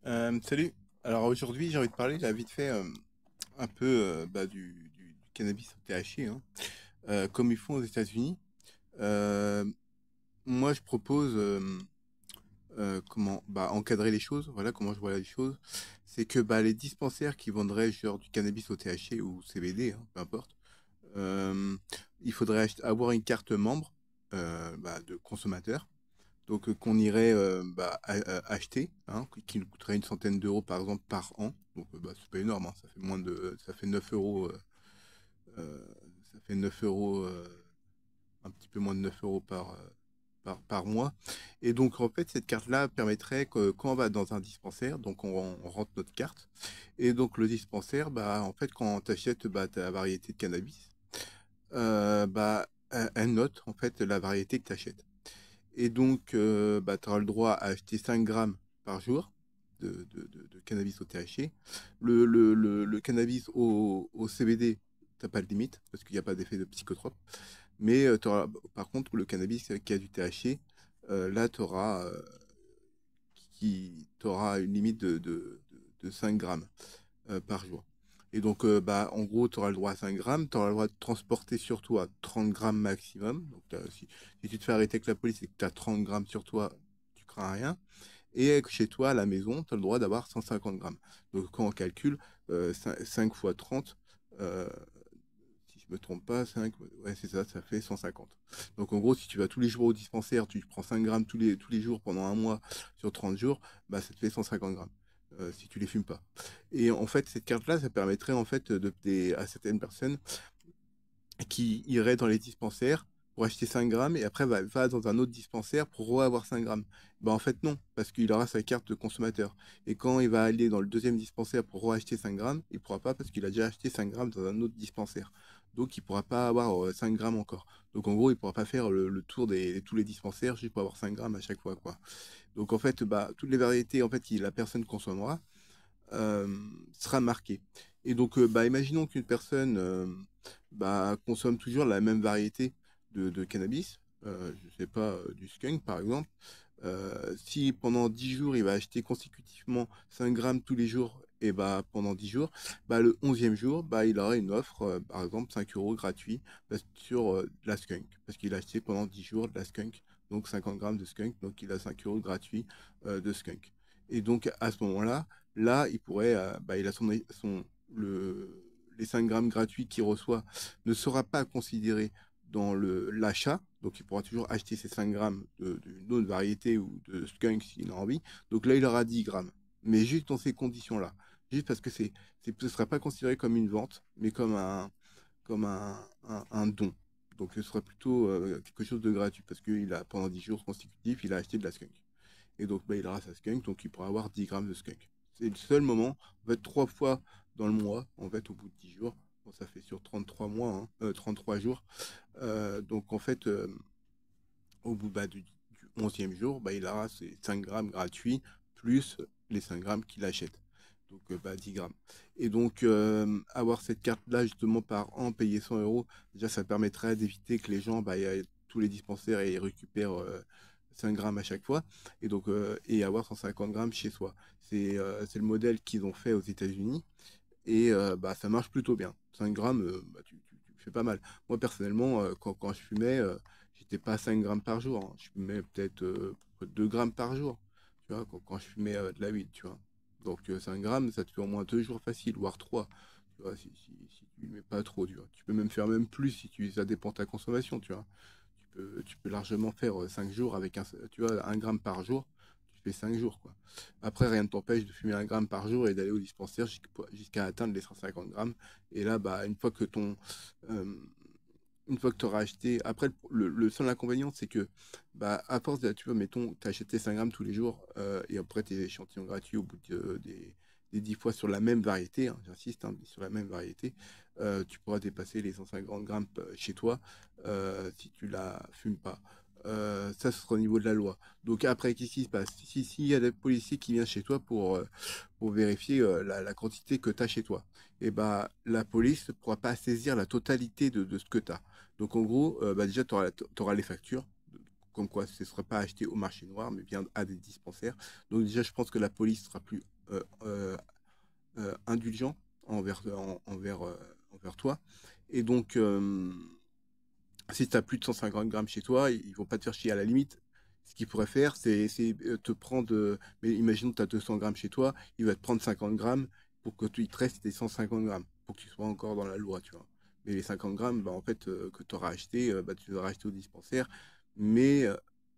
Salut. Alors aujourd'hui, j'ai envie de parler là, vite fait un peu du cannabis au THC, hein, comme ils font aux États-Unis. Euh, Moi, je propose comment encadrer les choses. Voilà comment je vois les choses. C'est que les dispensaires qui vendraient genre du cannabis au THC ou CBD, hein, peu importe, euh, il faudrait avoir une carte membre de consommateur. Donc qu'on irait acheter, hein, qui nous coûterait une centaine d'euros par exemple par an. Donc c'est pas énorme, hein, ça fait 9 euros, euh, ça fait 9 euros, un petit peu moins de 9 euros par mois. Et donc en fait cette carte-là permettrait que quand on va dans un dispensaire, donc on rentre notre carte, et donc le dispensaire, en fait quand tu achètes ta variété de cannabis, elle note en fait la variété que tu achètes. Et donc, tu auras le droit à acheter 5 grammes par jour de cannabis au THC. Le cannabis au CBD, t'as pas de limite, parce qu'il n'y a pas d'effet de psychotrope. Mais par contre, le cannabis qui a du THC, là, t'auras une limite de 5 grammes par jour. Et donc, en gros, tu auras le droit à 5 grammes, tu auras le droit de transporter sur toi 30 grammes maximum. Donc, si tu te fais arrêter avec la police et que tu as 30 grammes sur toi, tu crains rien. Et chez toi, à la maison, tu as le droit d'avoir 150 grammes. Donc, quand on calcule 5 fois 30, euh, si je me trompe pas, 5, ouais, c'est ça, ça fait 150. Donc, en gros, si tu vas tous les jours au dispensaire, tu prends 5 grammes tous les jours pendant un mois sur 30 jours, ça te fait 150 grammes. Si tu les fumes pas. Et en fait, cette carte-là, ça permettrait en fait à certaines personnes qui iraient dans les dispensaires pour acheter 5 grammes et après va dans un autre dispensaire pour avoir 5 grammes. En fait, non, parce qu'il aura sa carte de consommateur. Et quand il va aller dans le deuxième dispensaire pour acheter 5 grammes, il pourra pas parce qu'il a déjà acheté 5 grammes dans un autre dispensaire. Donc, il pourra pas avoir 5 grammes encore. Donc, en gros, il pourra pas faire le tour de tous les dispensaires juste pour avoir 5 grammes à chaque fois, quoi. Donc, en fait, toutes les variétés en fait, que la personne consommera, euh, sera marqué. Et donc, imaginons qu'une personne consomme toujours la même variété de cannabis, je sais pas, du skunk par exemple. Si pendant 10 jours, il va acheter consécutivement 5 grammes tous les jours, et pendant 10 jours, le 11e jour, il aura une offre, par exemple 5 euros gratuit sur de la skunk, parce qu'il a acheté pendant 10 jours de la skunk, donc 50 grammes de skunk, donc il a 5 euros gratuit de skunk. Et donc à ce moment-là, là, il pourrait, il a les 5 grammes gratuits qu'il reçoit ne sera pas considéré dans l'achat. Donc, il pourra toujours acheter ces 5 grammes d'une autre variété ou de skunk s'il a envie. Donc là, il aura 10 grammes. Mais juste dans ces conditions-là. Juste parce que ce ne sera pas considéré comme une vente, mais comme un don. Donc, ce sera plutôt quelque chose de gratuit parce qu'il a, pendant 10 jours consécutifs, il a acheté de la skunk. Et donc, il aura sa skunk, donc il pourra avoir 10 grammes de skunk. C'est le seul moment, en fait, 3 fois dans le mois, en fait, au bout de 10 jours. Bon, ça fait sur 33 mois, hein, 33 jours. Donc, en fait, au bout du 11e jour, il aura ses 5 grammes gratuits, plus les 5 grammes qu'il achète. Donc, 10 grammes. Et donc, avoir cette carte-là, justement, par an, payer 100 euros, déjà, ça permettrait d'éviter que les gens, tous les dispensaires et ils récupèrent 5 grammes à chaque fois. Et donc, et avoir 150 grammes chez soi. C'est le modèle qu'ils ont fait aux États-Unis. Et ça marche plutôt bien. 5 grammes, tu fais pas mal. Moi, personnellement, quand je fumais, j'étais pas à 5 grammes par jour, hein. Je fumais peut-être 2 grammes par jour, tu vois, quand je fumais de la weed, tu vois. Donc 5 grammes, ça te fait au moins 2 jours facile, voire 3. Tu vois, si tu ne mets pas trop, tu vois. Tu peux même faire même plus ça dépend de ta consommation, tu vois. Tu peux largement faire 5 jours avec tu vois, 1 gramme par jour. Tu fais 5 jours, quoi. Après, rien ne t'empêche de fumer 1 gramme par jour et d'aller au dispensaire jusqu'à atteindre les 150 grammes. Et là, euh, une fois que tu auras acheté, après, le seul inconvénient, c'est que, à force de, tu vois, mettons, tu as acheté 5 grammes tous les jours, et après tes échantillons gratuits au bout des 10 fois sur la même variété, hein, j'insiste, hein, sur la même variété, tu pourras dépasser les 150 grammes chez toi, si tu la fumes pas. Ça, ce sera au niveau de la loi. Donc après, qu'est-ce qui se passe? S'il y a des policiers qui viennent chez toi pour vérifier la quantité que tu as chez toi, et la police ne pourra pas saisir la totalité de ce que tu as. Donc en gros, déjà, tu auras les factures, comme quoi ce ne sera pas acheté au marché noir, mais bien à des dispensaires. Donc déjà, je pense que la police sera plus indulgents envers toi. Et donc, si tu as plus de 150 grammes chez toi, ils vont pas te faire chier. À la limite, ce qu'ils pourraient faire, c'est te prendre. Mais imaginons que tu as 200 grammes chez toi, il va te prendre 50 grammes pour que il te reste tes 150 grammes, pour que tu sois encore dans la loi, tu vois. Mais les 50 grammes, bah, en fait, que tu auras acheté, bah, tu les auras achetés au dispensaire. Mais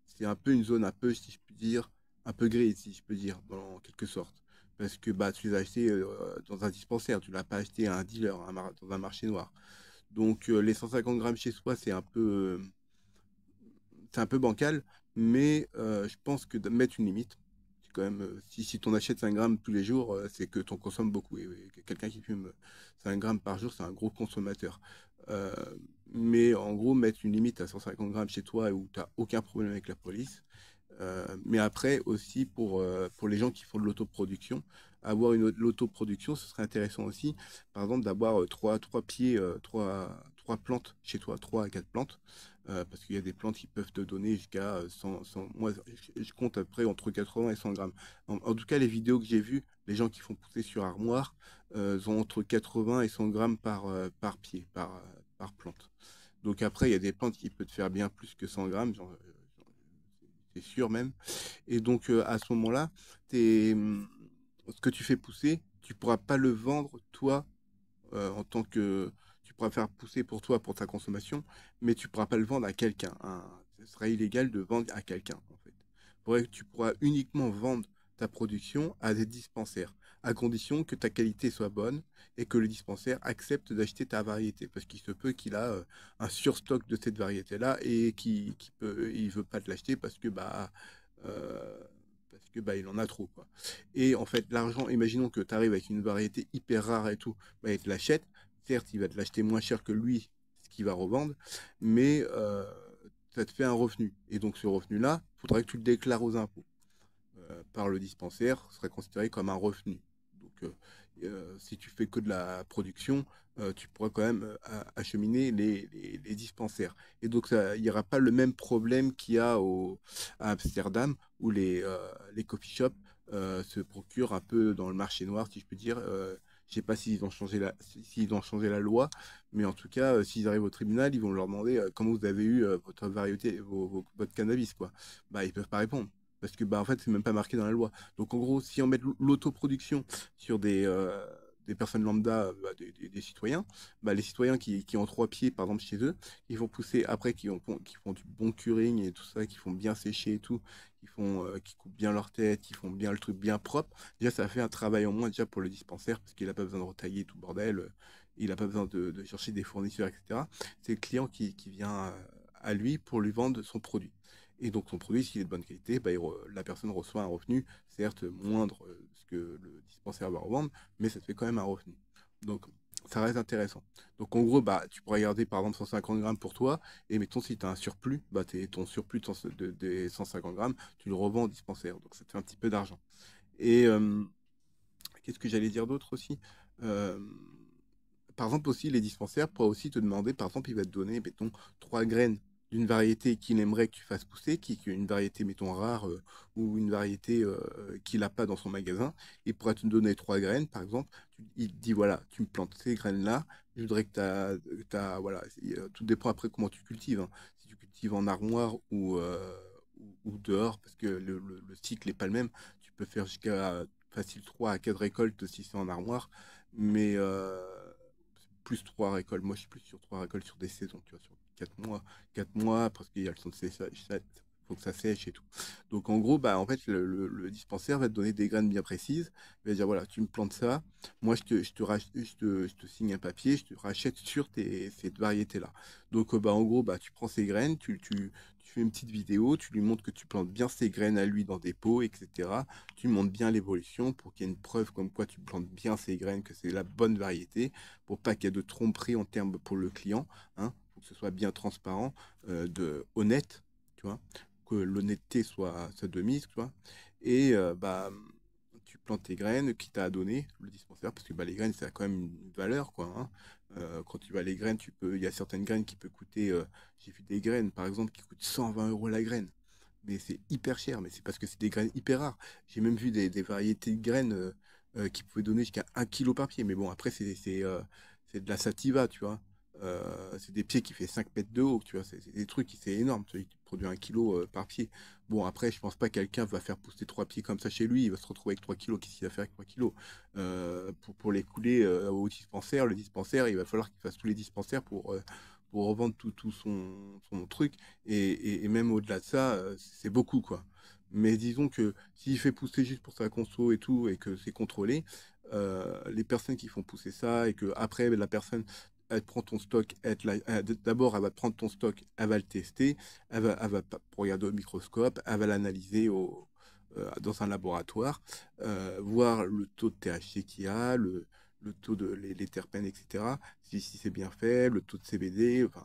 c'est un peu une zone, un peu, si je puis dire, un peu grise, si je peux dire, en quelque sorte. Parce que bah, tu les as achetés dans un dispensaire, tu ne l'as pas acheté à un dealer, dans un marché noir. Donc les 150 grammes chez soi, c'est un peu bancal, mais je pense que de mettre une limite, c'est quand même, si tu en achètes 5 grammes tous les jours, c'est que tu en consommes beaucoup. Et quelqu'un qui fume 5 grammes par jour, c'est un gros consommateur. Euh, mais en gros, mettre une limite à 150 grammes chez toi où tu n'as aucun problème avec la police. Mais après, aussi pour les gens qui font de l'autoproduction, avoir l'autoproduction, ce serait intéressant aussi, par exemple, d'avoir trois pieds, trois plantes chez toi, 3 à 4 plantes, parce qu'il y a des plantes qui peuvent te donner jusqu'à 100, moi, je compte après entre 80 et 100 grammes. En tout cas, les vidéos que j'ai vues, les gens qui font pousser sur armoire, ont entre 80 et 100 grammes par pied, par plante. Donc après, il y a des plantes qui peuvent te faire bien plus que 100 grammes, c'est sûr même. Et donc, à ce moment-là, ce que tu fais pousser, tu pourras pas le vendre, toi, en tant que... Tu pourras faire pousser pour toi, pour ta consommation, mais tu pourras pas le vendre à quelqu'un, hein. Ce serait illégal de vendre à quelqu'un, en fait. Tu pourras uniquement vendre ta production à des dispensaires, à condition que ta qualité soit bonne et que le dispensaire accepte d'acheter ta variété, parce qu'il se peut qu'il a un surstock de cette variété-là et il veut pas te l'acheter euh, parce que bah il en a trop, quoi. Et en fait, l'argent, imaginons que tu arrives avec une variété hyper rare et tout, bah, il te l'achète. Certes, il va te l'acheter moins cher que lui, ce qu'il va revendre, mais ça te fait un revenu. Et donc ce revenu-là, il faudrait que tu le déclares aux impôts. Par le dispensaire, ce serait considéré comme un revenu. Donc si tu fais que de la production, tu pourras quand même acheminer les dispensaires. Et donc il n'y aura pas le même problème qu'il y a à Amsterdam, où les coffee shops se procurent un peu dans le marché noir, si je peux dire. Je ne sais pas s'ils ont changé la loi, mais en tout cas, s'ils arrivent au tribunal, ils vont leur demander comment vous avez eu votre variété, votre cannabis, quoi. Bah, ils peuvent pas répondre. Parce que bah, en fait, c'est même pas marqué dans la loi. Donc en gros, si on met l'autoproduction sur des personnes lambda, bah, des citoyens, bah, les citoyens qui ont 3 pieds, par exemple, chez eux, ils vont pousser après, qui font du bon curing et tout ça, qui font bien sécher et tout, qui coupent bien leur tête, qui font bien le truc bien propre. Déjà, ça fait un travail en moins déjà pour le dispensaire, parce qu'il n'a pas besoin de retailler tout le bordel, il n'a pas besoin de chercher des fournisseurs, etc. C'est le client qui vient à lui pour lui vendre son produit. Et donc son produit, s'il est de bonne qualité, bah, la personne reçoit un revenu, certes moindre ce que le dispensaire va revendre, mais ça te fait quand même un revenu. Donc ça reste intéressant. Donc en gros, bah, tu pourrais garder par exemple 150 grammes pour toi, et mettons si tu as un surplus, bah, ton surplus des 150 grammes, tu le revends au dispensaire. Donc ça te fait un petit peu d'argent. Et qu'est-ce que j'allais dire d'autre aussi? Euh, Par exemple, aussi, les dispensaires pourraient aussi te demander, par exemple, il va te donner, mettons, 3 graines d'une variété qu'il aimerait que tu fasses pousser, qui est une variété, mettons, rare, ou une variété qu'il n'a pas dans son magasin. Il pourrait te donner 3 graines, par exemple. Il te dit, voilà, tu me plantes ces graines-là, je voudrais voilà, tout dépend après comment tu cultives, hein. Si tu cultives en armoire ou dehors, parce que le cycle n'est pas le même, tu peux faire jusqu'à facile 3 à 4 récoltes si c'est en armoire, mais plus 3 récoltes. Moi, je suis plus sur 3 récoltes sur des saisons, tu vois, sur 4 mois. 4 mois, parce qu'il y a le temps de séchage, faut que ça sèche et tout. Donc, en gros, bah, en fait, le dispensaire va te donner des graines bien précises. Il va dire, voilà, tu me plantes ça. Moi, je te signe un papier, je te rachète sur cette variété-là. Donc, bah, en gros, bah, tu prends ces graines, tu fais une petite vidéo, tu lui montres que tu plantes bien ces graines à lui dans des pots, etc. Tu montres bien l'évolution pour qu'il y ait une preuve comme quoi tu plantes bien ces graines, que c'est la bonne variété pour pas qu'il y ait de tromperie en termes pour le client, hein, pour que ce soit bien transparent, honnête, tu vois, que l'honnêteté soit de mise, tu vois. Et bah, tu plantes tes graines qui t'a donné le dispensaire, parce que bah, les graines, ça a quand même une valeur, quoi, hein. Quand tu vas les graines, il y a certaines graines qui peuvent coûter, j'ai vu des graines, par exemple, qui coûtent 120 € la graine. mais c'est hyper cher, mais c'est parce que c'est des graines hyper rares. J'ai même vu des variétés de graines qui pouvaient donner jusqu'à 1 kilo par pied. Mais bon, après, c'est de la sativa, tu vois. C'est des pieds qui fait 5 mètres de haut, tu vois. C'est des trucs qui c'est énorme, tu vois, qui produisent 1 kilo par pied. Bon, après, je pense pas que quelqu'un va faire pousser 3 pieds comme ça chez lui. Il va se retrouver avec 3 kilos. Qu'est-ce qu'il va faire avec 3 kilos? Pour les couler au dispensaire, le dispensaire, il va falloir qu'il fasse tous les dispensaires pour revendre tout son truc. Et même au-delà de ça, c'est beaucoup, quoi. Mais disons que s'il fait pousser juste pour sa conso et tout, et que c'est contrôlé, les personnes qui font pousser ça, et que après la personne, elle prend ton stock, d'abord elle va prendre ton stock, elle va le tester, pour regarder au microscope, elle va l'analyser dans un laboratoire, voir le taux de THC qu'il y a, le taux de les terpènes, etc. Si c'est bien fait, le taux de CBD, enfin,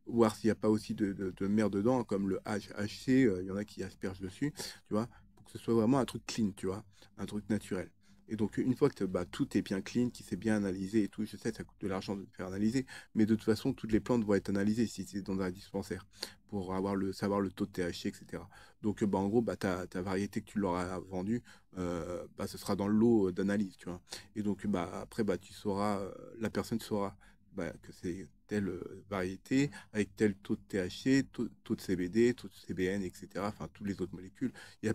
voir s'il n'y a pas aussi de merde dedans, comme le HC, il y en a qui aspergent dessus, tu vois, pour que ce soit vraiment un truc clean, tu vois, un truc naturel. Et donc, une fois que bah, tout est bien clean, qui s'est bien analysé et tout, je sais, ça coûte de l'argent de le faire analyser, mais de toute façon, toutes les plantes vont être analysées si c'est dans un dispensaire pour savoir le taux de THC, etc. Donc, bah, en gros, bah, ta variété que tu leur as vendue, bah, ce sera dans le lot d'analyse, tu vois. Et donc, bah, après, bah, la personne saura bah, que c'est telle variété, avec tel taux de THC, taux de CBD, taux de CBN, etc. Enfin, toutes les autres molécules. Il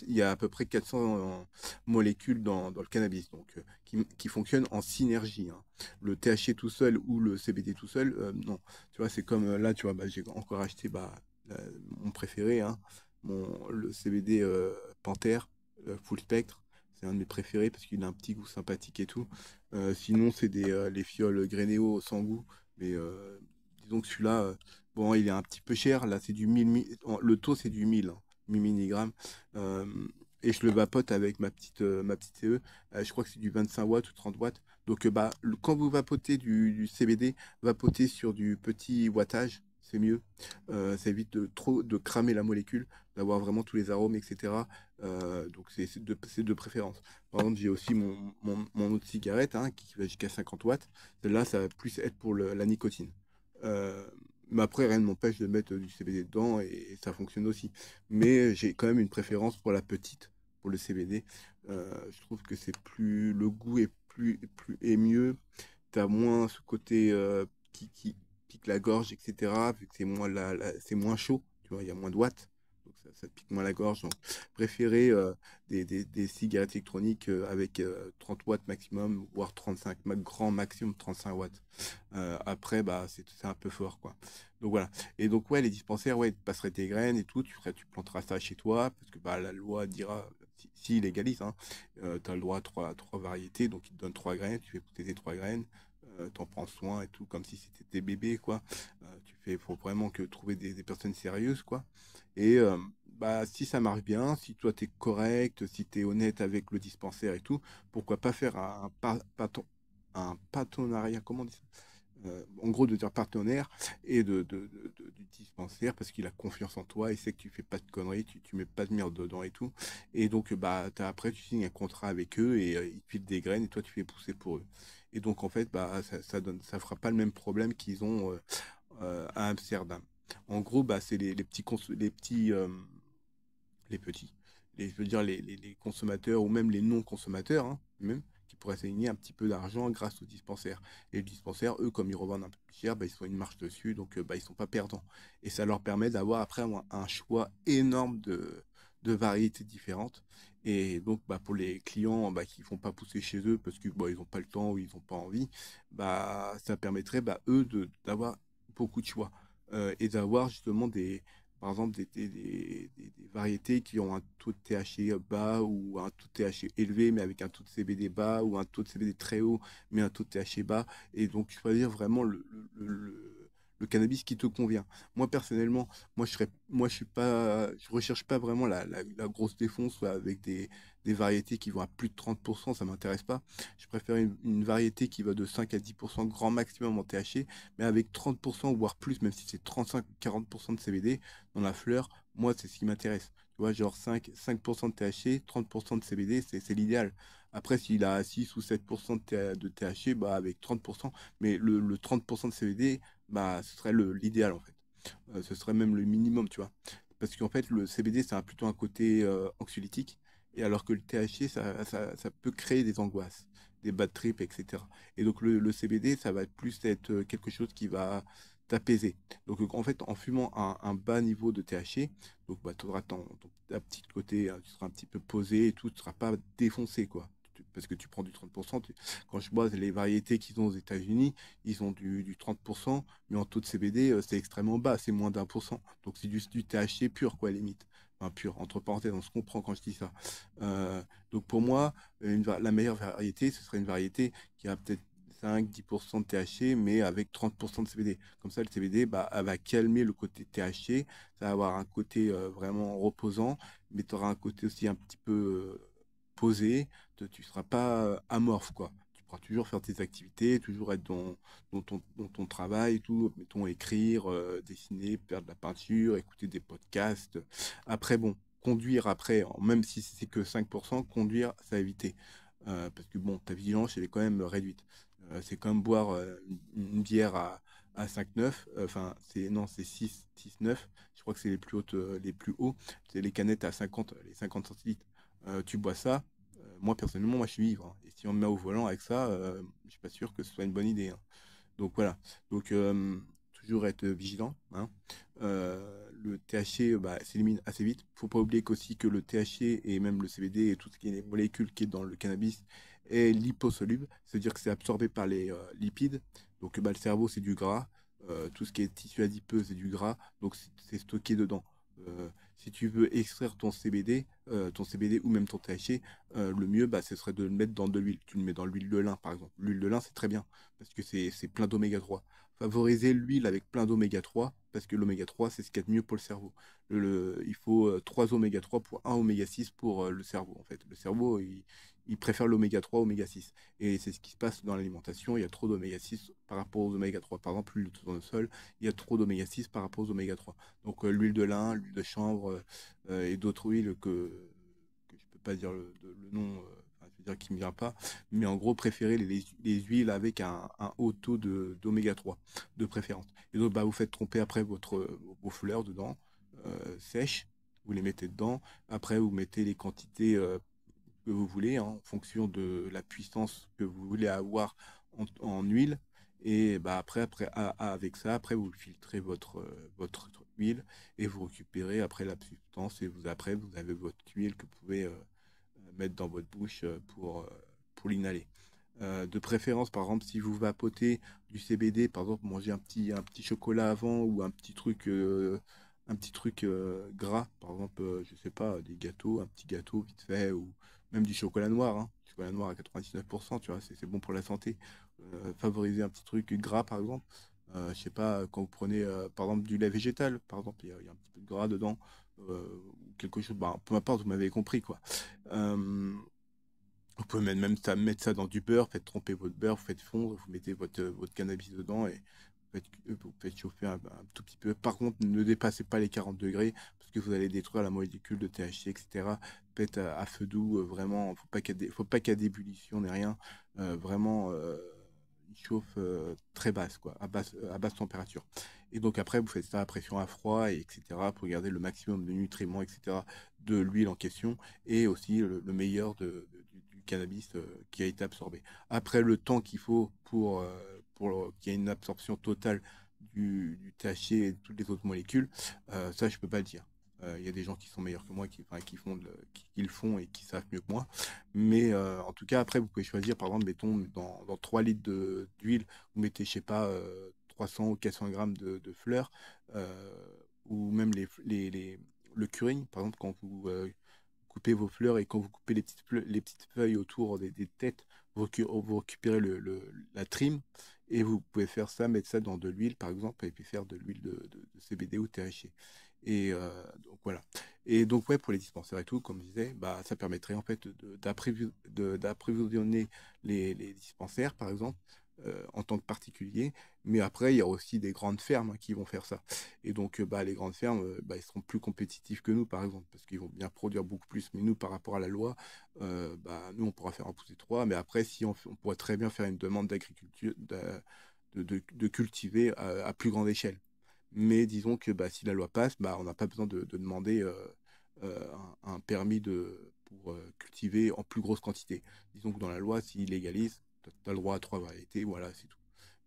y a à peu près 400 molécules dans le cannabis, donc qui fonctionnent en synergie, hein. Le THC tout seul ou le CBD tout seul, non. Tu vois, c'est comme là, tu vois, bah, j'ai encore acheté bah, mon préféré, hein, le CBD Panthère, full spectre. C'est un de mes préférés parce qu'il a un petit goût sympathique et tout. Sinon, c'est les fioles Grénéo sans goût. Mais disons que celui-là, bon, il est un petit peu cher. Là, c'est du 1000, le taux, c'est du 1000, hein, 1000 milligrammes. Euh, et je le vapote avec ma petite CE. Je crois que c'est du 25 watts ou 30 watts. Donc, bah, quand vous vapotez du CBD, vapotez sur du petit wattage. C'est mieux. Ça évite de cramer la molécule, d'avoir vraiment tous les arômes, etc. Donc, c'est de préférence. Par exemple, j'ai aussi mon autre cigarette hein, qui va jusqu'à 50 watts. Celle-là, ça va plus être pour la nicotine. Euh, mais après, rien ne m'empêche de mettre du CBD dedans et ça fonctionne aussi. Mais j'ai quand même une préférence pour la petite, pour le CBD. Je trouve que le goût est mieux. T'as moins ce côté qui pique la gorge, etc. Vu que c'est moins chaud, tu vois, il y a moins de watts. Donc ça te pique moins la gorge. Donc, préférer des cigarettes électroniques avec 30 watts maximum, voire 35, grand maximum 35 watts. Après, bah, c'est un peu fort, quoi. Donc voilà. Et donc, ouais, les dispensaires, ouais, tu passerais tes graines et tout, tu planteras ça chez toi, parce que bah, la loi dira, si légalise, hein, tu as le droit à trois variétés, donc ils te donnent 3 graines, tu fais pousser tes 3 graines, t'en prends soin et tout, comme si c'était tes bébés, quoi. Faut vraiment que trouver des personnes sérieuses, quoi. Et bah, si ça marche bien, si toi t'es correct, si t'es honnête avec le dispensaire et tout, pourquoi pas faire un partenariat, comment on dit ça? En gros, de dire partenaire et du dispensaire parce qu'il a confiance en toi, il sait que tu fais pas de conneries, tu mets pas de merde dedans et tout. Et donc, bah, après, tu signes un contrat avec eux et ils te filent des graines et toi, tu fais pousser pour eux. Et donc, en fait, bah, ça fera pas le même problème qu'ils ont à Amsterdam. En gros, bah, c'est les petits, je veux dire les consommateurs ou même les non-consommateurs, hein, même, qui pourraient s'aligner un petit peu d'argent grâce aux dispensaires. Et les dispensaires, eux, comme ils revendent un peu plus cher, bah, ils font une marge dessus, donc bah, ils sont pas perdants. Et ça leur permet d'avoir après un choix énorme de variétés différentes. Et donc, bah, pour les clients bah, qui ne font pas pousser chez eux parce qu'ils bah, ils n'ont pas le temps ou ils n'ont pas envie, bah, ça permettrait bah, eux d'avoir beaucoup de choix et d'avoir justement par exemple, des variétés qui ont un taux de THC bas ou un taux de THC élevé, mais avec un taux de CBD bas, ou un taux de CBD très haut, mais un taux de THC bas. Et donc, choisir vraiment le cannabis qui te convient. Moi, personnellement, je recherche pas vraiment la grosse défonce avec des variétés qui vont à plus de 30%, ça m'intéresse pas. Je préfère une variété qui va de 5 à 10% grand maximum en THC, mais avec 30%, voire plus, même si c'est 35-40% de CBD dans la fleur, moi, c'est ce qui m'intéresse. Tu vois, genre 5% de THC, 30% de CBD, c'est l'idéal. Après, s'il a 6 ou 7% de THC, bah, avec 30%, mais le 30% de CBD, bah, ce serait l'idéal, en fait. Ce serait même le minimum, tu vois. parce qu'en fait, le CBD, ça a plutôt un côté anxiolytique, et alors que le THC, ça peut créer des angoisses, des bad trips, etc. Et donc, le CBD, ça va plus être quelque chose qui va t'apaiser. Donc, en fait, en fumant un bas niveau de THC, donc, bah, tu auras ta petite côté, tu seras un petit peu posé et tout, tu ne seras pas défoncé, quoi. Parce que tu prends du 30%. Quand je bois les variétés qu'ils ont aux États-Unis, ils ont du 30%, mais en taux de CBD, c'est extrêmement bas, c'est moins d'1%. Donc c'est du THC pur, quoi, à la limite. Enfin, pur, entre parenthèses, on se comprend quand je dis ça. Euh, donc pour moi, la meilleure variété, ce serait une variété qui a peut-être 5-10% de THC, mais avec 30% de CBD. Comme ça, le CBD, bah, elle va calmer le côté THC, ça va avoir un côté vraiment reposant, mais tu auras un côté aussi un petit peu posé, tu ne seras pas amorphe, quoi. Tu pourras toujours faire tes activités, toujours être dans ton travail, et tout, mettons écrire, dessiner, faire de la peinture, écouter des podcasts. Après, bon, conduire après, même si c'est que 5%, conduire, ça a évité. Parce que bon, ta vigilance, elle est quand même réduite. C'est comme boire une bière à 5,9, enfin, non, c'est 6,9. Je crois que c'est les plus hautes, les plus hauts. C'est les canettes à 50, les 50 centilitres. Tu bois ça, moi personnellement, moi je suis ivre, hein. Et si on me met au volant avec ça, je suis pas sûr que ce soit une bonne idée, hein. Donc voilà. Donc toujours être vigilant, hein. Le THC s'élimine assez vite. Faut pas oublier qu'aussi que le THC et même le CBD et tout ce qui est les molécules qui est dans le cannabis est liposoluble, c'est-à-dire que c'est absorbé par les lipides. Donc le cerveau c'est du gras. Tout ce qui est tissu adipeux c'est du gras, donc c'est stocké dedans. Si tu veux extraire ton CBD ou même ton THC, le mieux, ce serait de le mettre dans de l'huile. Tu le mets dans l'huile de lin, par exemple. L'huile de lin, c'est très bien parce que c'est plein d'oméga 3. Favoriser l'huile avec plein d'oméga 3 parce que l'oméga 3, c'est ce qu'il y a de mieux pour le cerveau. Il faut 3 oméga 3 pour un oméga 6 pour le cerveau, en fait. Le cerveau, il préfère l'oméga 3 oméga 6. Et c'est ce qui se passe dans l'alimentation. Il y a trop d'oméga 6 par rapport aux oméga 3. Par exemple, l'huile de tournesol, il y a trop d'oméga 6 par rapport aux oméga 3. Donc l'huile de lin, l'huile de chanvre et d'autres huiles que je peux pas dire le nom, enfin, je veux dire qui me vient pas, mais en gros préférez les huiles avec un haut taux d'oméga 3 de préférence. Et donc vous faites tromper après vos fleurs dedans, sèches, vous les mettez dedans, après vous mettez les quantités que vous voulez, hein, en fonction de la puissance que vous voulez avoir en huile. Et avec ça, après, vous filtrez votre huile et vous récupérez après la substance. Et après, vous avez votre huile que vous pouvez mettre dans votre bouche pour l'inhaler. De préférence, par exemple, si vous vapotez du CBD, par exemple, manger un petit chocolat avant ou un petit truc gras, par exemple, je sais pas, des gâteaux, un petit gâteau vite fait, ou même du chocolat noir, hein. Chocolat noir à 99%, tu vois, c'est bon pour la santé. Favoriser un petit truc gras, par exemple. Je sais pas, quand vous prenez, par exemple, du lait végétal, par exemple, il y a un petit peu de gras dedans, ou quelque chose, peu importe, vous m'avez compris, quoi. Euh, Vous pouvez mettre ça dans du beurre, faites tremper votre beurre, vous faites fondre, vous mettez votre cannabis dedans et vous faites chauffer un tout petit peu. Par contre, ne dépassez pas les 40 degrés parce que vous allez détruire la molécule de THC, etc. Faites à feu doux, vraiment, faut pas qu'il y ait d'ébullition ni rien. Vraiment, une chauffe très basse, quoi, à basse température. Et donc après, vous faites ça à pression à froid, etc. pour garder le maximum de nutriments, etc. de l'huile en question et aussi le meilleur du cannabis qui a été absorbé. Après, le temps qu'il faut pour qu'il y ait une absorption totale du THC et de toutes les autres molécules, ça, je peux pas le dire. Il y a des gens qui sont meilleurs que moi, qui le font et qui savent mieux que moi. Mais en tout cas, après, vous pouvez choisir, par exemple, mettons, dans 3 litres d'huile, vous mettez, je sais pas, 300 ou 400 grammes de fleurs, euh, ou même le curing, par exemple, quand vous coupez vos fleurs et quand vous coupez les petites feuilles autour des têtes, vous récupérez la trim et vous pouvez faire ça, mettre ça dans de l'huile par exemple, et puis faire de l'huile de CBD ou THC. Et donc voilà. Et donc ouais, pour les dispensaires et tout, comme je disais, ça permettrait en fait d'approvisionner les dispensaires par exemple en tant que particulier. Mais après, il y a aussi des grandes fermes, hein, qui vont faire ça. Et donc, les grandes fermes, ils seront plus compétitifs que nous, par exemple, parce qu'ils vont bien produire beaucoup plus. Mais nous, par rapport à la loi, nous, on pourra faire en pousser trois. Mais après, si on pourrait très bien faire une demande d'agriculture, de cultiver à plus grande échelle. Mais disons que bah, si la loi passe, bah, on n'a pas besoin de demander un permis pour cultiver en plus grosse quantité. Disons que dans la loi, s'il légalise, tu as le droit à 3 variétés, voilà, c'est tout.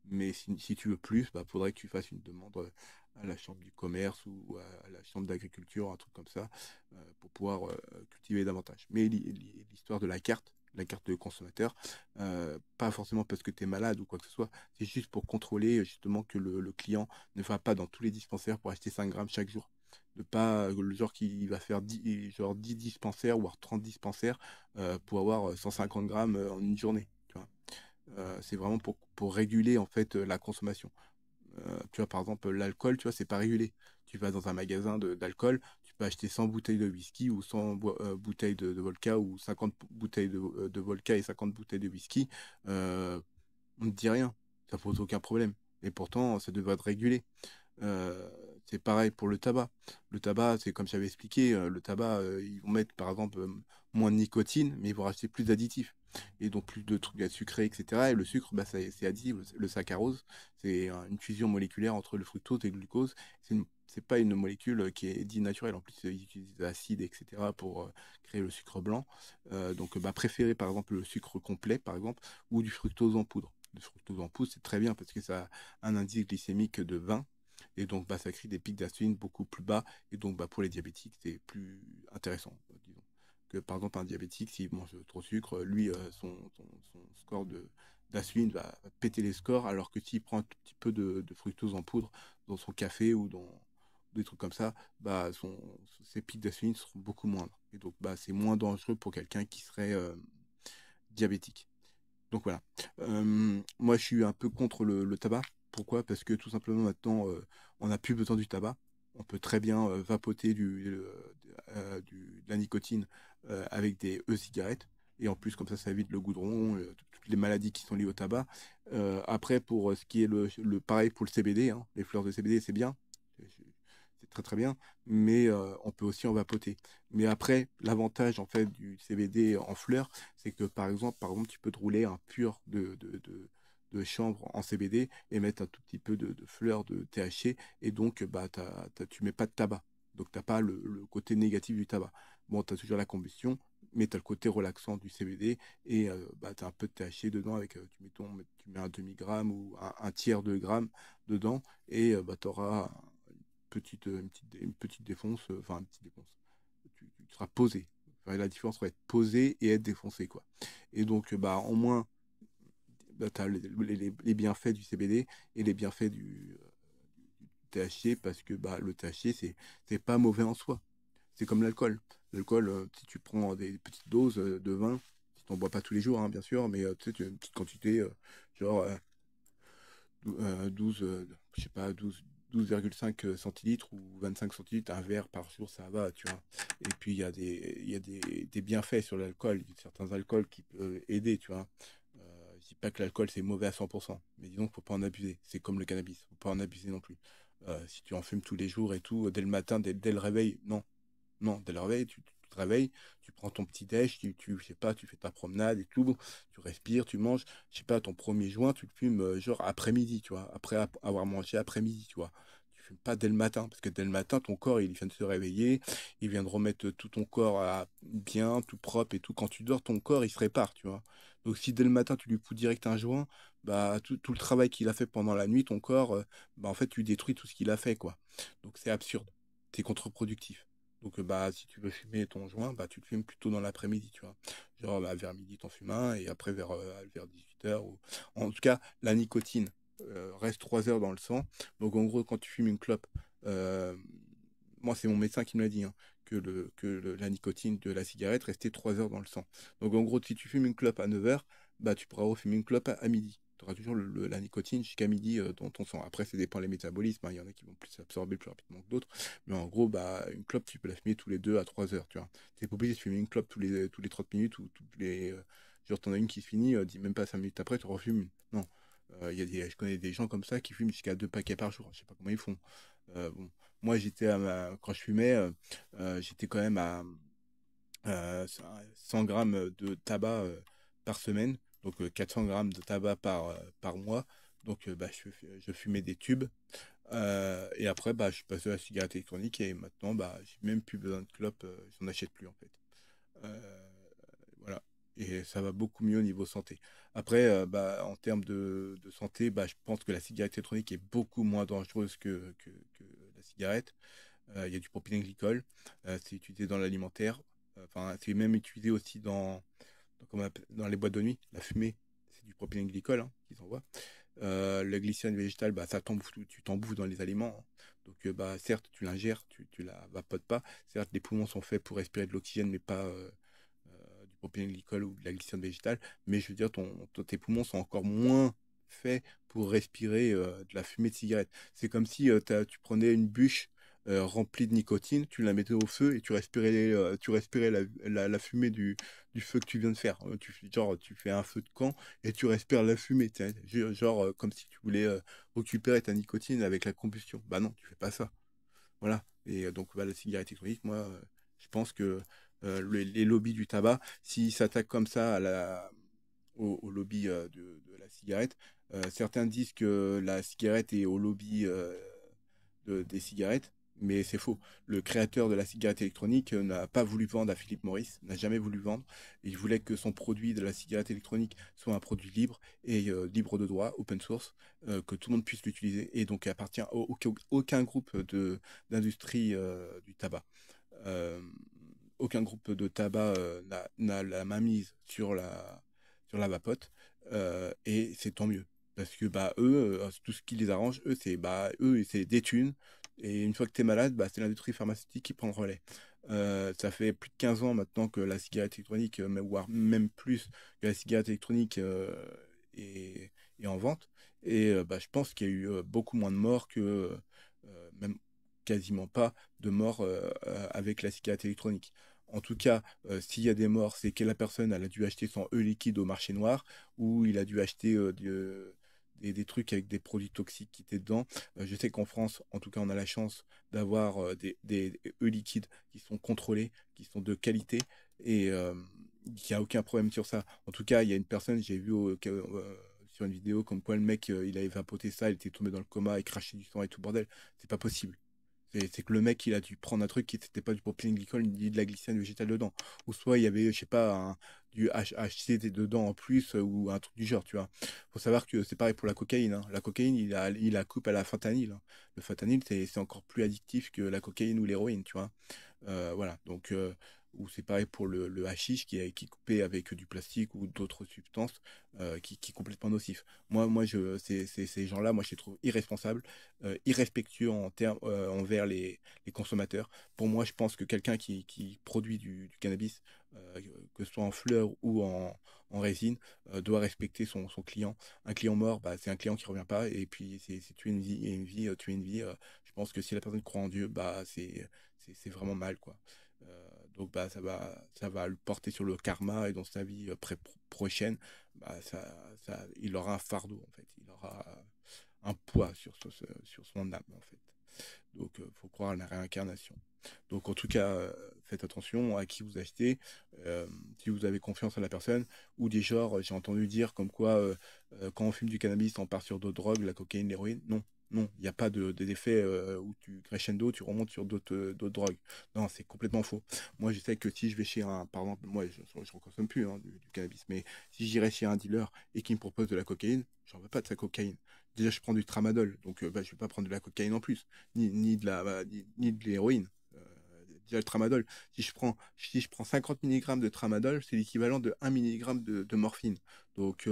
Mais si tu veux plus, bah, faudrait que tu fasses une demande à la chambre du commerce ou à la chambre d'agriculture, un truc comme ça, pour pouvoir cultiver davantage. Mais l'histoire de la carte de consommateur, pas forcément parce que tu es malade ou quoi que ce soit, c'est juste pour contrôler justement que le client ne va pas dans tous les dispensaires pour acheter 5 grammes chaque jour. De pas le genre qui va faire 10 dispensaires ou 30 dispensaires pour avoir 150 grammes en une journée. Tu vois. C'est vraiment pour réguler en fait la consommation. Tu vois, par exemple, l'alcool, tu vois, c'est pas régulé. Tu vas dans un magasin d'alcool, tu peux acheter 100 bouteilles de whisky ou 100 bouteilles de vodka ou 50 bouteilles de vodka et 50 bouteilles de whisky. Euh, on ne dit rien. Ça pose aucun problème. Et pourtant, ça devrait être régulé. Euh, c'est pareil pour le tabac. Le tabac, c'est comme j'avais expliqué, le tabac, ils vont mettre par exemple moins de nicotine, mais ils vont rajouter plus d'additifs. Et donc plus de trucs à sucrer, etc. Et le sucre, bah, c'est additif, le saccharose, c'est une fusion moléculaire entre le fructose et le glucose. C'est pas une molécule qui est dite naturelle. En plus, ils utilisent des acides, etc. pour créer le sucre blanc. Donc, bah, préférer par exemple le sucre complet, par exemple, ou du fructose en poudre. Le fructose en poudre, c'est très bien parce que ça a un indice glycémique de 20 et donc, bah, ça crée des pics d'insuline beaucoup plus bas. Et donc, bah, pour les diabétiques, c'est plus intéressant, disons. Que par exemple, un diabétique, s'il mange trop de sucre, lui, son score d'insuline va péter les scores, alors que s'il prend un tout petit peu de fructose en poudre dans son café ou dans des trucs comme ça, bah, ses pics d'insuline seront beaucoup moindres. Et donc, bah, c'est moins dangereux pour quelqu'un qui serait diabétique. Donc voilà. Moi, je suis un peu contre le tabac. Pourquoi? Parce que tout simplement maintenant, on n'a plus besoin du tabac. On peut très bien vapoter de la nicotine avec des e-cigarettes. Et en plus, comme ça évite le goudron, toutes les maladies qui sont liées au tabac. Après, pour ce qui est le pareil pour le CBD, hein, les fleurs de CBD, c'est bien. C'est très très bien. Mais on peut aussi en vapoter. Mais après, l'avantage en fait du CBD en fleurs, c'est que par exemple, tu peux te rouler un pur de chanvre en CBD et mettre un tout petit peu de fleurs de THC et donc bah, tu mets pas de tabac. Donc tu n'as pas le côté négatif du tabac. Bon, tu as toujours la combustion, mais tu as le côté relaxant du CBD et bah, tu as un peu de THC dedans avec, tu mets un demi-gramme ou un tiers de gramme dedans et bah, tu auras une petite défonce, enfin une petite défonce. Tu seras posé. Enfin, la différence va être posé et être défoncé, quoi. Et donc, bah, en moins, bah, tu as les bienfaits du CBD et les bienfaits du THC parce que bah, le THC, c'est pas mauvais en soi. C'est comme l'alcool. L'alcool, si tu prends des petites doses de vin, si tu n'en bois pas tous les jours, hein, bien sûr, mais tu sais, tu as une petite quantité, genre 12, je sais pas, 12,5 centilitres ou 25 centilitres, un verre par jour, ça va, tu vois. Et puis, il y a des bienfaits sur l'alcool. Il y a certains alcools qui peuvent aider, tu vois. Je dis pas que l'alcool, c'est mauvais à 100%, mais disons qu'il faut pas en abuser. C'est comme le cannabis, faut pas en abuser non plus. Si tu en fumes tous les jours et tout, dès le matin, dès le réveil, non. Non, dès le réveil, tu te réveilles, tu prends ton petit déj, je sais pas, tu fais ta promenade et tout, tu respires, tu manges, je sais pas, ton premier joint, tu le fumes genre après-midi, tu vois, après avoir mangé après-midi, tu vois. Tu fumes pas dès le matin, parce que dès le matin, ton corps, il vient de se réveiller, il vient de remettre tout ton corps bien, tout propre et tout. Quand tu dors, ton corps, il se répare, tu vois. Donc si dès le matin, tu lui fous direct un joint, bah tout le travail qu'il a fait pendant la nuit, ton corps, bah en fait, tu détruis tout ce qu'il a fait, quoi. Donc c'est absurde, c'est contre-productif. Donc, bah, si tu veux fumer ton joint, bah, tu le fumes plutôt dans l'après-midi, tu vois. Genre, bah, vers midi, t'en fumes un, et après, vers 18 h. En tout cas, la nicotine reste 3 heures dans le sang. Donc, en gros, quand tu fumes une clope, euh, moi, c'est mon médecin qui me l'a dit, hein, la nicotine de la cigarette restait 3 heures dans le sang. Donc, en gros, si tu fumes une clope à 9 h, bah, tu pourras refumer une clope à midi. Tu auras toujours la nicotine jusqu'à midi dans ton sang. Après, ça dépend des métabolismes, hein. Il y en a qui vont plus s'absorber plus rapidement que d'autres. Mais en gros, bah, une clope, tu peux la fumer tous les 2 à 3 heures, tu vois. T'es pas obligé de fumer une clope tous les 30 minutes ou genre, t'en as une qui se finit, dis même pas 5 minutes après, tu refumes une. Non. Je connais des gens comme ça qui fument jusqu'à 2 paquets par jour. Je sais pas comment ils font. Bon. Moi, quand je fumais, j'étais quand même à 100 grammes de tabac par semaine, donc 400 grammes de tabac par mois. Donc, bah, je fumais des tubes. Et après, bah, je suis passé à la cigarette électronique et maintenant, bah, j'ai même plus besoin de clope, j'en achète plus en fait. Euh, voilà. Et ça va beaucoup mieux au niveau santé. Après, bah, en termes de santé, bah, je pense que la cigarette électronique est beaucoup moins dangereuse que la cigarette. Il y a du propylène-glycol, c'est utilisé dans l'alimentaire. Enfin, c'est même utilisé aussi comment on appelle, dans les boîtes de nuit. La fumée, c'est du propylène-glycol hein, qu'ils envoient. Le glycérine végétal, bah, ça tu t'en bouffes dans les aliments, hein. Donc, bah, certes, tu l'ingères, tu la vapotes pas. Certes, les poumons sont faits pour respirer de l'oxygène, mais pas du propylène-glycol ou de la glycérine végétale. Mais je veux dire, tes poumons sont encore moins faits pour respirer de la fumée de cigarette. C'est comme si tu prenais une bûche remplie de nicotine, tu la mettais au feu et tu respirais la fumée du feu que tu viens de faire. Genre, tu fais un feu de camp et tu respires la fumée. Tu sais. Genre, comme si tu voulais récupérer ta nicotine avec la combustion. Bah non, tu fais pas ça. Voilà. Et donc, bah, la cigarette électronique, moi, je pense que les lobbies du tabac, s'ils s'attaquent comme ça au lobby de la cigarette, certains disent que la cigarette est au lobby des cigarettes, mais c'est faux. Le créateur de la cigarette électronique n'a pas voulu vendre à Philip Morris, n'a jamais voulu vendre. Il voulait que son produit de la cigarette électronique soit un produit libre et libre de droit, open source, que tout le monde puisse l'utiliser et donc appartient à aucun groupe d'industrie du tabac. Euh, Aucun groupe de tabac n'a la main mise sur la vapote et c'est tant mieux. Parce que bah, eux, tout ce qui les arrange, eux, c'est des thunes. Et une fois que tu es malade, bah, c'est l'industrie pharmaceutique qui prend le relais. Ça fait plus de 15 ans maintenant que la cigarette électronique, voire même plus que la cigarette électronique est, est en vente. Et bah, je pense qu'il y a eu beaucoup moins de morts que, même quasiment pas de morts avec la cigarette électronique. En tout cas, s'il y a des morts, c'est que la personne elle a dû acheter son liquide au marché noir ou il a dû acheter des trucs avec des produits toxiques qui étaient dedans. Je sais qu'en France, en tout cas, on a la chance d'avoir des liquides qui sont contrôlés, qui sont de qualité et il n'y a aucun problème sur ça. En tout cas, il y a une personne, j'ai vu sur une vidéo comme quoi le mec, il avait vapoté ça, il était tombé dans le coma et craché du sang et tout bordel. C'est pas possible. C'est que le mec, il a dû prendre un truc qui n'était pas du propylène glycol ni de la glycérine végétale dedans. Ou soit il y avait, je sais pas, du HCT dedans en plus ou un truc du genre, tu vois. Faut savoir que c'est pareil pour la cocaïne, hein. La cocaïne, il la coupe à la fentanyl, hein. Le fentanyl, c'est encore plus addictif que la cocaïne ou l'héroïne, tu vois. Voilà, donc, ou c'est pareil pour le hashish qui est coupé avec du plastique ou d'autres substances qui est complètement nocif. Ces gens-là, moi, je les trouve irresponsables, irrespectueux envers les consommateurs. Pour moi, je pense que quelqu'un qui produit du cannabis, que ce soit en fleurs ou en résine, doit respecter son client. Un client mort, bah, c'est un client qui revient pas, et puis c'est tuer une vie, et une vie, tuer une vie. Je pense que si la personne croit en Dieu, bah, c'est vraiment mal, quoi. Donc bah, ça va le porter sur le karma et dans sa vie prochaine, bah, il aura un fardeau en fait, il aura un poids sur son âme en fait. Donc faut croire à la réincarnation. Donc en tout cas, faites attention à qui vous achetez, euh, si vous avez confiance en la personne, ou des genres, j'ai entendu dire comme quoi quand on fume du cannabis, on part sur d'autres drogues, la cocaïne, l'héroïne. Non, non, il n'y a pas d'effet où tu crescendo, tu remontes sur d'autres drogues. Non, c'est complètement faux. Moi, je sais que si je vais chez par exemple, moi, je ne consomme plus hein, du cannabis, mais si j'irais chez un dealer et qu'il me propose de la cocaïne, j'en veux pas de sa cocaïne. Déjà, je prends du tramadol, donc bah, je vais pas prendre de la cocaïne en plus, ni de l'héroïne. Déjà le tramadol, si je prends 50 mg de tramadol, c'est l'équivalent de 1 mg de morphine. Donc,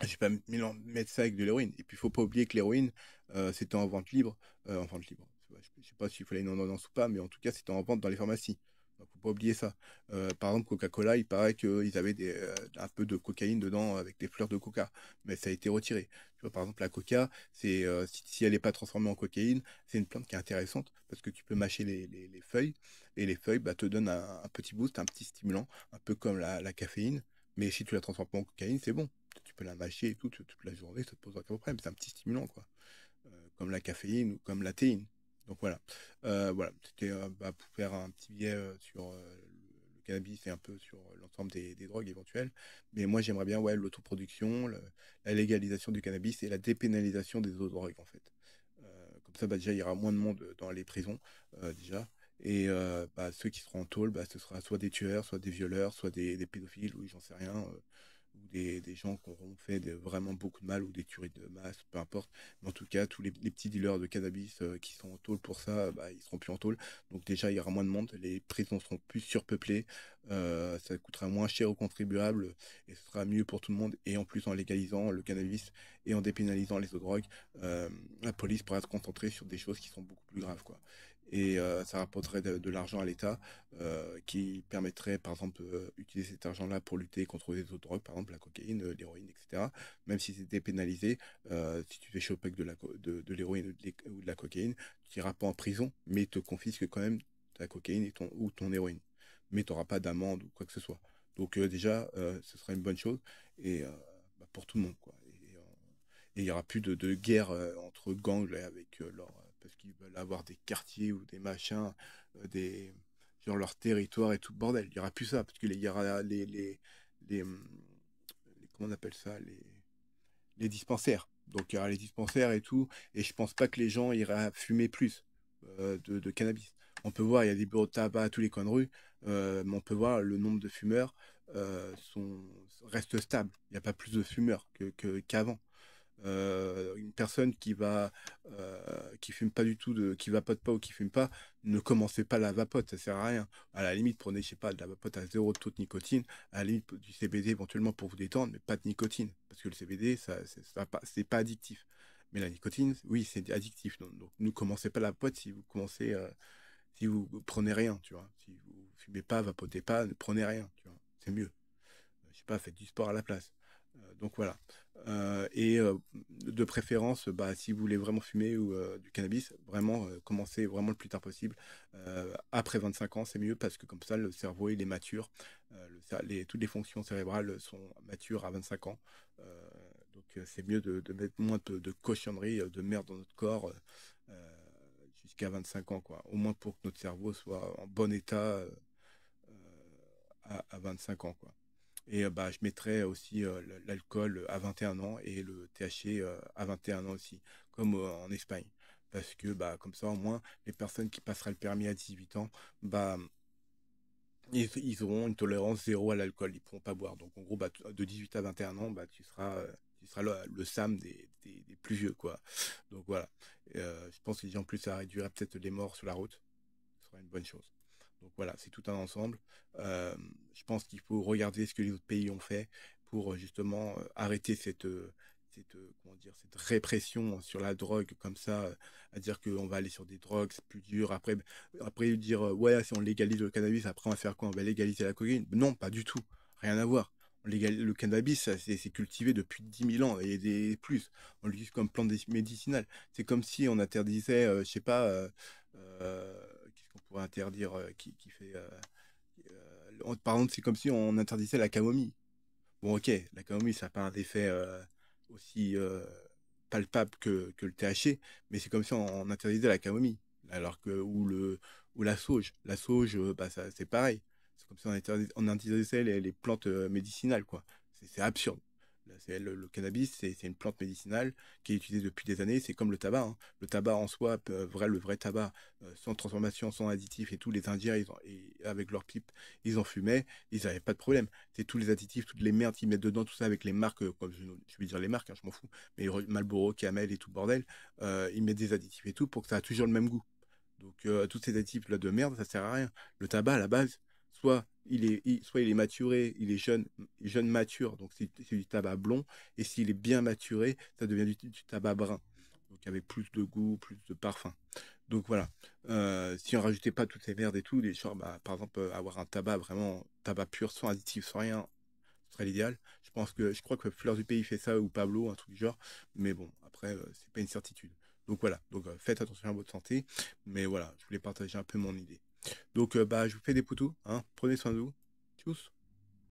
je vais pas mettre ça avec de l'héroïne. Et puis, il faut pas oublier que l'héroïne, c'était en vente libre. En vente libre. Je sais pas s'il fallait une ordonnance ou pas, mais en tout cas, c'était en vente dans les pharmacies. Donc, faut pas oublier ça. Par exemple, Coca-Cola, il paraît qu'ils avaient un peu de cocaïne dedans avec des fleurs de coca, mais ça a été retiré. Tu vois, par exemple, la coca, si elle n'est pas transformée en cocaïne, c'est une plante qui est intéressante parce que tu peux mâcher les feuilles et les feuilles bah, te donnent un petit boost, un petit stimulant, un peu comme la caféine. Mais si tu la transformes pas en cocaïne, c'est bon. Tu peux la mâcher et tout, toute la journée, ça te posera aucun problème. C'est un petit stimulant, quoi. Comme la caféine ou comme la théine. Donc voilà. Voilà. C'était bah, pour faire un petit billet sur le cannabis et un peu sur l'ensemble des drogues éventuelles. Mais moi, j'aimerais bien ouais, l'autoproduction, la légalisation du cannabis et la dépénalisation des autres drogues, en fait. Comme ça, bah, déjà, il y aura moins de monde dans les prisons, déjà. Et bah, ceux qui seront en tôle, bah, ce sera soit des tueurs, soit des violeurs, soit des pédophiles, ou j'en sais rien, ou des gens qui auront fait vraiment beaucoup de mal, ou des tueries de masse, peu importe. Mais en tout cas, tous les petits dealers de cannabis qui sont en tôle pour ça, bah, ils seront plus en tôle. Donc déjà, il y aura moins de monde, les prisons seront plus surpeuplées, ça coûtera moins cher aux contribuables, et ce sera mieux pour tout le monde. Et en plus, en légalisant le cannabis et en dépénalisant les autres drogues, la police pourra se concentrer sur des choses qui sont beaucoup plus graves, quoi. Et ça rapporterait de l'argent à l'État qui permettrait, par exemple, d'utiliser cet argent-là pour lutter contre les autres drogues, par exemple la cocaïne, l'héroïne, etc. Même si c'est dépénalisé, si tu fais choper avec de l'héroïne ou de la cocaïne, tu n'iras pas en prison, mais ils te confisquent quand même ta cocaïne ou ton héroïne. Mais tu n'auras pas d'amende ou quoi que ce soit. Donc déjà, ce sera une bonne chose et bah, pour tout le monde, quoi. Et il n'y aura plus de guerre entre gangs là, avec parce qu'ils veulent avoir des quartiers ou des machins, genre leur territoire et tout le bordel. Il n'y aura plus ça, parce qu'il y aura comment on appelle ça, les dispensaires. Donc il y aura les dispensaires et tout, et je pense pas que les gens iraient fumer plus de cannabis. On peut voir, il y a des bureaux de tabac à tous les coins de rue, mais on peut voir le nombre de fumeurs reste stable. Il n'y a pas plus de fumeurs qu'avant. Une personne qui fume pas du tout, qui vapote pas ou qui fume pas, ne commencez pas la vapote, ça sert à rien. À la limite, prenez, je sais pas, de la vapote à zéro taux de nicotine, à la limite du CBD éventuellement pour vous détendre, mais pas de nicotine, parce que le CBD, c'est pas addictif. Mais la nicotine, oui, c'est addictif. Donc ne commencez pas la vapote si vous commencez, si vous prenez rien, tu vois. Si vous fumez pas, vapotez pas, ne prenez rien, tu vois. C'est mieux. Je sais pas, faites du sport à la place. Donc voilà. Et de préférence, bah, si vous voulez vraiment fumer ou du cannabis, vraiment commencez vraiment le plus tard possible. Après 25 ans, c'est mieux parce que comme ça, le cerveau il est mature. Toutes les fonctions cérébrales sont matures à 25 ans. Donc c'est mieux de mettre moins de cochonneries, de merde dans notre corps jusqu'à 25 ans, quoi. Au moins pour que notre cerveau soit en bon état à 25 ans, quoi. Et bah, je mettrais aussi l'alcool à 21 ans et le THC à 21 ans aussi, comme en Espagne. Parce que bah, comme ça, au moins, les personnes qui passeraient le permis à 18 ans, bah, ils auront une tolérance zéro à l'alcool. Ils ne pourront pas boire. Donc en gros, bah, de 18 à 21 ans, bah, tu seras le SAM des plus vieux, quoi. Donc voilà. Je pense que en plus, ça réduirait peut-être les morts sur la route. Ce serait une bonne chose. Donc voilà, c'est tout un ensemble. Euh, je pense qu'il faut regarder ce que les autres pays ont fait pour justement arrêter comment dire, cette répression sur la drogue comme ça, à dire qu'on va aller sur des drogues, c'est plus dur. Après dire, ouais, si on légalise le cannabis, après on va faire quoi? On va légaliser la cocaïne? Non, pas du tout. Rien à voir. Le cannabis, c'est cultivé depuis 10 000 ans et plus. On l'utilise comme plante médicinale. C'est comme si on interdisait, je sais pas, qu'est-ce qu'on pourrait interdire qui fait. Par exemple, c'est comme si on interdisait la camomille. Bon, ok, la camomille, ça n'a pas un effet aussi palpable que le THC, mais c'est comme si on interdisait la camomille. Alors que, ou la sauge. La sauge, bah, c'est pareil. C'est comme si on interdisait les plantes médicinales, quoi. C'est absurde. Là, le cannabis, c'est une plante médicinale qui est utilisée depuis des années. C'est comme le tabac, hein. Le tabac en soi, le vrai tabac, sans transformation, sans additifs et tout, les Indiens, avec leurs pipes, ils en fumaient, ils n'avaient pas de problème. C'est tous les additifs, toutes les merdes qu'ils mettent dedans, tout ça avec les marques, comme je vais dire les marques, hein, je m'en fous, mais Marlboro, Camel et tout le bordel, ils mettent des additifs et tout pour que ça a toujours le même goût. Donc tous ces additifs là de merde, ça sert à rien. Le tabac à la base, soit il est maturé, il est jeune mature, donc c'est du tabac blond, et s'il est bien maturé, ça devient du tabac brun. Donc avec plus de goût, plus de parfum. Donc voilà. Si on rajoutait pas toutes ces merdes et tout, bah, par exemple, avoir un tabac vraiment, tabac pur, sans additif, sans rien, ce serait l'idéal. Je crois que Fleur du Pays fait ça ou Pablo, un truc du genre. Mais bon, après, c'est pas une certitude. Donc voilà. Donc faites attention à votre santé. Mais voilà, je voulais partager un peu mon idée. Donc bah, je vous fais des poutous, hein. Prenez soin de vous. Tchuss.